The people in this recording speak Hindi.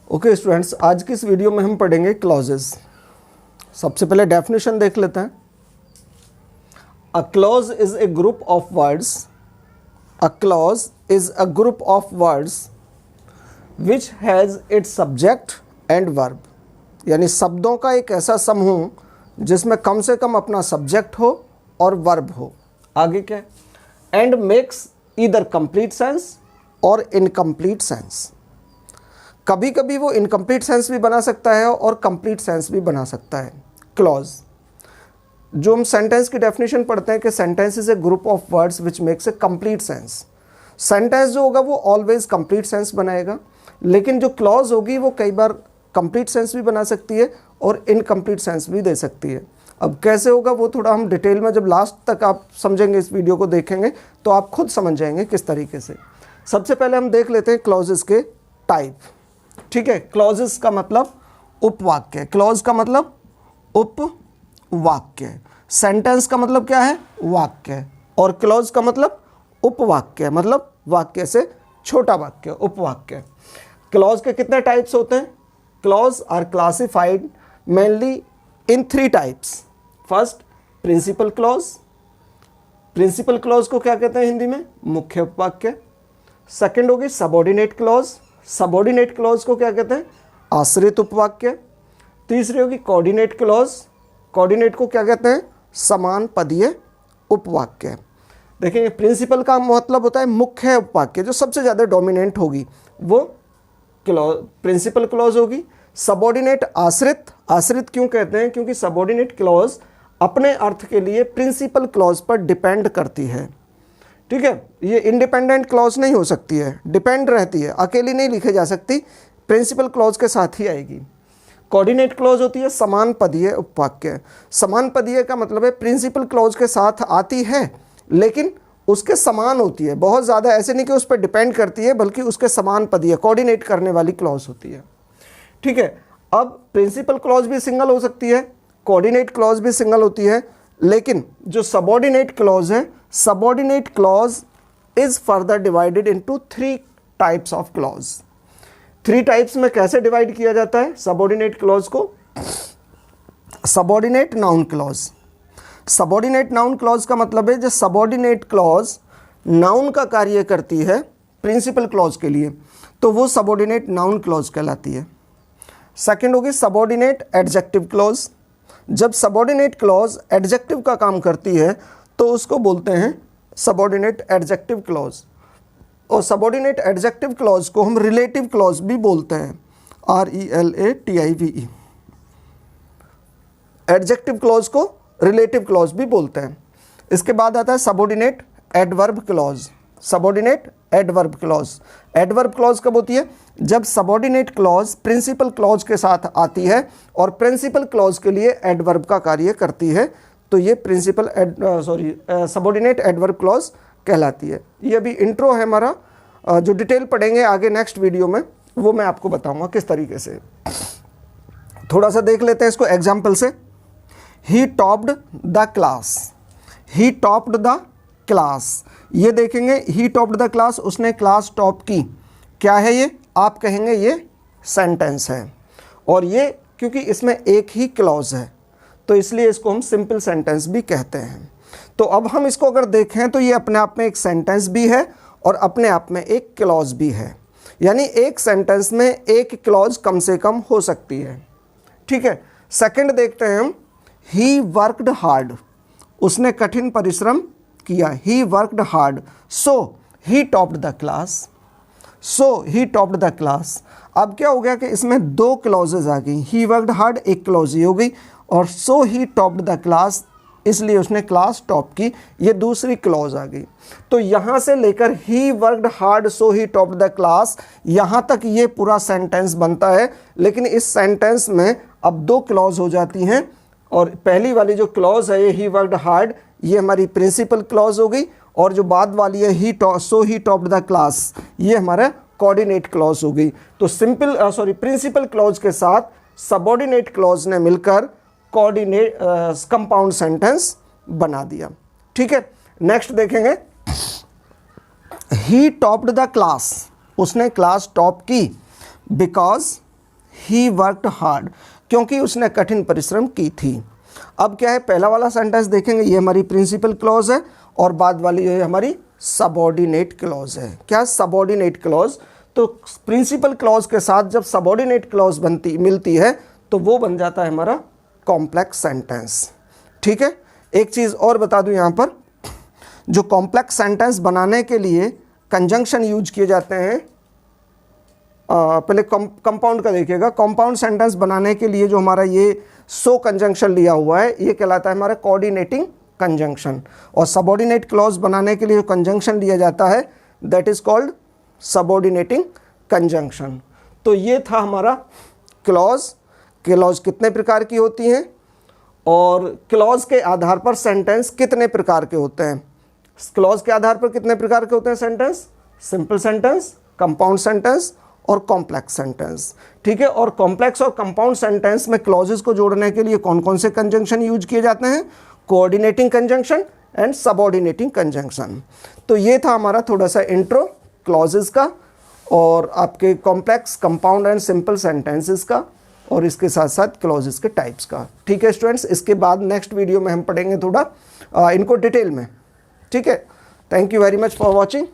ओके स्टूडेंट्स, आज की इस वीडियो में हम पढ़ेंगे क्लॉजेस। सबसे पहले डेफिनेशन देख लेते हैं। A clause is a group of words. A clause is a group of words which has its subject and verb, यानी शब्दों का एक ऐसा समूह जिसमें कम से कम अपना सब्जेक्ट हो और वर्ब हो। आगे क्या? And makes either complete sense और इनकम्प्लीट सेंस। कभी कभी वो इनकम्प्लीट सेंस भी बना सकता है और कंप्लीट सेंस भी बना सकता है। क्लॉज, जो हम सेंटेंस की डेफिनेशन पढ़ते हैं कि sentence is a group of words which makes a complete sense. Sentence जो होगा वो ऑलवेज कंप्लीट सेंस बनाएगा, लेकिन जो क्लॉज होगी वो कई बार कंप्लीट सेंस भी बना सकती है और इनकम्प्लीट सेंस भी दे सकती है। अब कैसे होगा वो थोड़ा हम डिटेल में जब लास्ट तक आप समझेंगे, इस वीडियो को देखेंगे तो आप खुद समझ जाएंगे किस तरीके से। सबसे पहले हम देख लेते हैं क्लॉजेस के टाइप। ठीक है, क्लॉजेस का मतलब उपवाक्य, क्लॉज का मतलब उपवाक्य, सेंटेंस का मतलब क्या है? वाक्य, और क्लॉज का मतलब उपवाक्य, मतलब वाक्य से छोटा वाक्य, उपवाक्य। क्लॉज के कितने टाइप्स होते हैं? Clause are classified mainly in 3 types. First, principal clause. Principal clause को क्या कहते हैं हिंदी में? मुख्य उपवाक्य। सेकंड होगी सबऑर्डिनेट क्लॉज। सबऑर्डिनेट क्लॉज को क्या कहते हैं? आश्रित उपवाक्य। तीसरी होगी कोऑर्डिनेट क्लॉज। कोऑर्डिनेट को क्या कहते हैं? समान पदीय उपवाक्य। देखेंगे, प्रिंसिपल का मतलब होता है मुख्य उपवाक्य, जो सबसे ज़्यादा डोमिनेंट होगी वो क्लॉज प्रिंसिपल क्लॉज होगी। सबऑर्डिनेट आश्रित। आश्रित क्यों कहते हैं? क्योंकि सबऑर्डिनेट क्लॉज अपने अर्थ के लिए प्रिंसिपल क्लॉज पर डिपेंड करती है। ठीक है, ये इंडिपेंडेंट क्लॉज नहीं हो सकती है, डिपेंड रहती है, अकेली नहीं लिखी जा सकती, प्रिंसिपल क्लॉज के साथ ही आएगी। कोऑर्डिनेट क्लॉज होती है समान पदीय उपवाक्य। समान पदीय का मतलब है प्रिंसिपल क्लॉज के साथ आती है लेकिन उसके समान होती है, बहुत ज़्यादा ऐसे नहीं कि उस पर डिपेंड करती है, बल्कि उसके समान पदीय, कोऑर्डिनेट करने वाली क्लॉज होती है। ठीक है, अब प्रिंसिपल क्लॉज भी सिंगल हो सकती है, कोऑर्डिनेट क्लॉज भी सिंगल होती है, लेकिन जो सबऑर्डिनेट क्लॉज है, subordinate clause is further divided into 3 types of clause. 3 types में कैसे डिवाइड किया जाता है सबऑर्डिनेट क्लॉज को? Subordinate noun clause. Subordinate noun clause का मतलब है जो सबऑर्डिनेट क्लॉज नाउन का कार्य करती है प्रिंसिपल क्लॉज के लिए, तो वो सबऑर्डिनेट नाउन क्लॉज कहलाती है। सेकंड होगी सबऑर्डिनेट एडजेक्टिव क्लॉज। जब सबऑर्डिनेट क्लॉज एडजेक्टिव का काम करती है तो उसको बोलते हैं सबऑर्डिनेट एडजेक्टिव क्लॉज। और सबऑर्डिनेट एडजेक्टिव क्लॉज को हम रिलेटिव क्लॉज भी बोलते हैं, RELATIVE। एडजेक्टिव क्लॉज को रिलेटिव क्लॉज भी बोलते हैं। इसके बाद आता है subordinate adverb clause. Subordinate adverb clause. Adverb clause कब होती है? जब सबऑर्डिनेट क्लॉज प्रिंसिपल क्लॉज के साथ आती है और प्रिंसिपल क्लॉज के लिए एडवर्ब का कार्य करती है, तो ये सबऑर्डिनेट एडवर्ब क्लॉज कहलाती है। ये अभी इंट्रो है हमारा, जो डिटेल पढ़ेंगे आगे नेक्स्ट वीडियो में वो मैं आपको बताऊंगा किस तरीके से। थोड़ा सा देख लेते हैं इसको एग्जाम्पल से। He topped the class. He topped the class, ये देखेंगे ही टॉप्ड द क्लास, उसने क्लास टॉप की। क्या है ये? आप कहेंगे ये सेंटेंस है, और ये क्योंकि इसमें एक ही क्लॉज है तो इसलिए इसको हम सिंपल सेंटेंस भी कहते हैं। तो अब हम इसको अगर देखें तो ये अपने आप में एक सेंटेंस भी है और अपने आप में एक क्लॉज भी है, यानी एक सेंटेंस में एक क्लॉज कम से कम हो सकती है। ठीक है, सेकंड देखते हैं हम। ही वर्कड हार्ड, उसने कठिन परिश्रम किया। He worked hard, so he topped the class. So he topped the class. अब क्या हो गया कि इसमें 2 क्लॉजेज आ गई। ही वर्कड हार्ड एक क्लॉज ही हो गई, और सो ही टॉप्ड द क्लास, इसलिए उसने क्लास टॉप की, ये दूसरी क्लॉज आ गई। तो यहाँ से लेकर he worked hard so he topped the class, यहाँ तक ये पूरा सेंटेंस बनता है। लेकिन इस सेंटेंस में अब 2 क्लॉज हो जाती हैं, और पहली वाली जो क्लॉज है ये ही वर्कड हार्ड, ये हमारी प्रिंसिपल क्लॉज हो गई, और जो बाद वाली है सो ही टॉप्ड द क्लास, ये हमारा कोऑर्डिनेट क्लॉज हो गई। तो प्रिंसिपल क्लॉज के साथ सबऑर्डिनेट क्लॉज ने मिलकर कोऑर्डिनेट कंपाउंड सेंटेंस बना दिया। ठीक है, नेक्स्ट देखेंगे। ही टॉप्ड द क्लास, उसने क्लास टॉप की बिकॉज ही वर्कड हार्ड, क्योंकि उसने कठिन परिश्रम की थी। अब क्या है, पहला वाला सेंटेंस देखेंगे, ये हमारी प्रिंसिपल क्लॉज है और बाद वाली जो है हमारी सबऑर्डिनेट क्लॉज है। क्या, सबऑर्डिनेट क्लॉज। तो प्रिंसिपल क्लॉज के साथ जब सबऑर्डिनेट क्लॉज मिलती है तो वो बन जाता है हमारा कॉम्प्लेक्स सेंटेंस। ठीक है, एक चीज़ और बता दूं यहाँ पर, जो कॉम्प्लेक्स सेंटेंस बनाने के लिए कंजंक्शन यूज किए जाते हैं, पहले कंपाउंड का देखिएगा। कंपाउंड सेंटेंस बनाने के लिए जो हमारा ये सो कंजंक्शन लिया हुआ है, ये कहलाता है हमारा कोऑर्डिनेटिंग कंजंक्शन। और सबऑर्डिनेट क्लॉज बनाने के लिए जो कंजंक्शन लिया जाता है that is called subordinating conjunction. तो ये था हमारा क्लॉज। क्लॉज कितने प्रकार की होती हैं और क्लॉज के आधार पर सेंटेंस कितने प्रकार के होते हैं। क्लॉज के आधार पर कितने प्रकार के होते हैं sentence, simple sentence, compound sentence और कॉम्प्लेक्स सेंटेंस। ठीक है, और कॉम्प्लेक्स और कंपाउंड सेंटेंस में क्लॉजेस को जोड़ने के लिए कौन कौन से कंजंक्शन यूज किए जाते हैं, coordinating conjunction and subordinating conjunction. तो ये था हमारा थोड़ा सा इंट्रो क्लॉजेस का और आपके complex, compound and simple sentences का, और इसके साथ साथ क्लॉजेस के टाइप्स का। ठीक है स्टूडेंट्स, इसके बाद नेक्स्ट वीडियो में हम पढ़ेंगे थोड़ा इनको डिटेल में। ठीक है, thank you very much for watching.